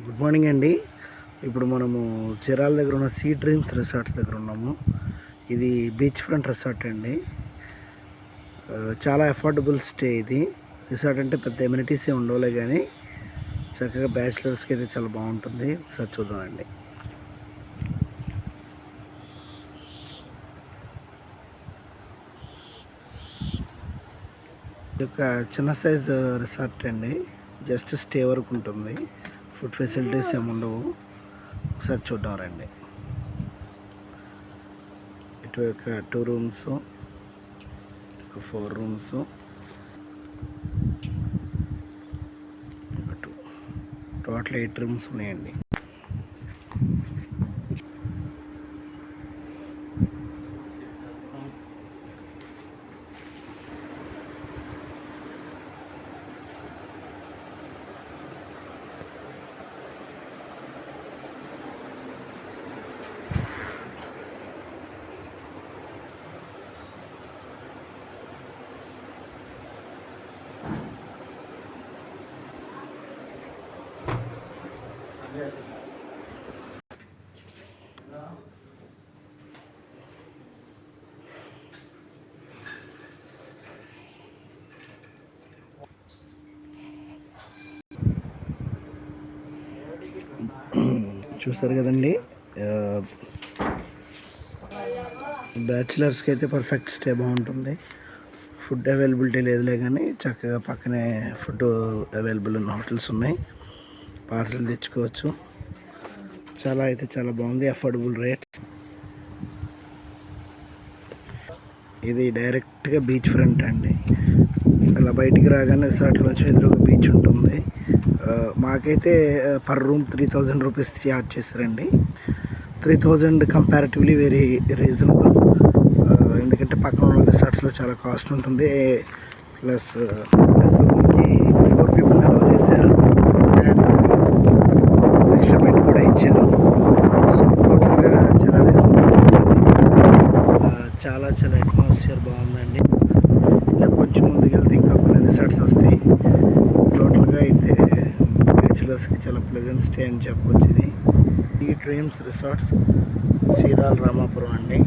Good morning అండి. ఇప్పుడు మనము చీరాల దగ్గర ఉన్న సీ డ్రీమ్స్ రిసార్ట్స్ దగ్గర ఉన్నాము. ఇది బీచ్ ఫ్రంట్ రిసార్ట్ అండి. చాలా అఫోర్డబుల్ స్టే ఇది. రిసార్ట్ అంటే పెద్ద ఎమ్యూనిటీసే ఉండవులే కానీ చక్కగా బ్యాచిలర్స్కి అయితే చాలా బాగుంటుంది. ఒకసారి చూద్దామండి. ఇది ఒక చిన్న సైజ్ రిసార్ట్ అండి. జస్ట్ స్టే వరకు ఉంటుంది. ఫుడ్ ఫెసిలిటీస్ ఏమి ఉండవు. ఒకసారి చూద్దాం రండి. ఇటు ఒక 2 రూమ్స్, ఒక 4 రూమ్స్, టోటల్ 8 రూమ్స్ ఉన్నాయండి. చూస్తారు కదండి, బ్యాచిలర్స్కి అయితే పర్ఫెక్ట్ స్టే బాగుంటుంది. ఫుడ్ అవైలబిలిటీ లేదులే కానీ చక్కగా పక్కనే ఫుడ్ అవైలబుల్ ఉన్న హోటల్స్ ఉన్నాయి. పార్సల్ తెచ్చుకోవచ్చు. చాలా బాగుంది. Affordable rates. ఇది డైరెక్ట్గా బీచ్ ఫ్రంట్ అండి. అలా బయటికి రాగానే రిసార్ట్లోంచి ఎదురుగా బీచ్ ఉంటుంది. మాకైతే పర్ రూమ్ 3000 రూపీస్ ఛార్జ్ చేశారండి. 3000 కంపారిటివ్లీ వెరీ రీజనబుల్. ఎందుకంటే పక్కన ఉన్న రిసార్ట్స్లో చాలా కాస్ట్ ఉంటుంది. ప్లస్ రూమ్కి 4 పీపుల్ అలౌ చేశారు అండ్ ఎక్స్ట్రా బెడ్ కూడా ఇచ్చారు. సో టోటల్గా చాలా రీజనబుల్ వచ్చింది. చాలా అట్మాస్ఫియర్ బాగుందండి. ఇలా కొంచెం ముందుకెళ్తే ఇంకా కొన్ని రిసార్ట్స్ వస్తాయి. టోటల్గా అయితే బ్యాచులర్స్కి చాలా ప్లెజెంట్ స్టే అని చెప్పవచ్చు. ఇది ఈ డ్రీమ్స్ రిసార్ట్స్, చీరాల రామాపురం అండి.